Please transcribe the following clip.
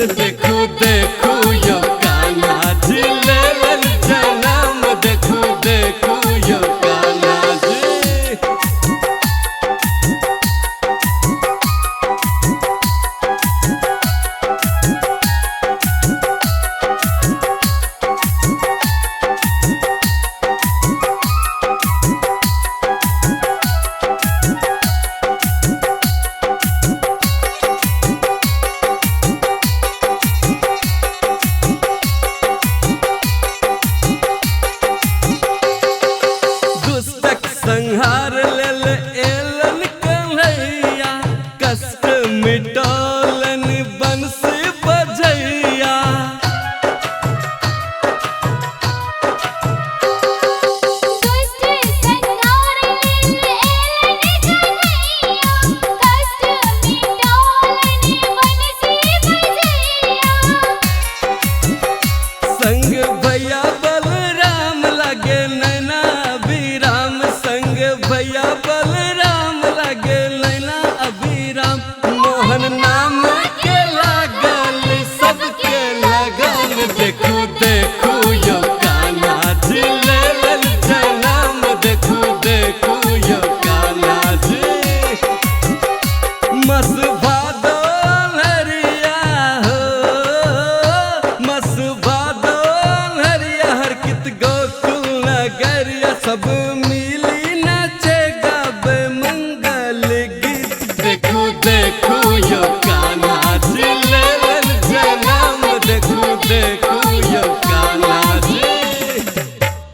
देखू देखू यो कान्हा जी लेलन जनम देखू देखू यो कान्हा जी। संहार लेल एलन कन्हैया कष्ट मिटौलन बंसी बजैया। दुष्ट संहार लेल एलन कन्हैया कष्ट मिटौलन बंसी बजैया। संग भैया बलराम लगे नैना अभिराम संग भैया बलराम लगे नैना अभिराम। मोहन नाम के लागल सबके लगन देखू देखू यो कान्हा जी लेलन जनम देखू देखू यो कान्हा जी। मस भादो हरिया हो मस भादो हरिया हर कित गोकुल नगरिया सब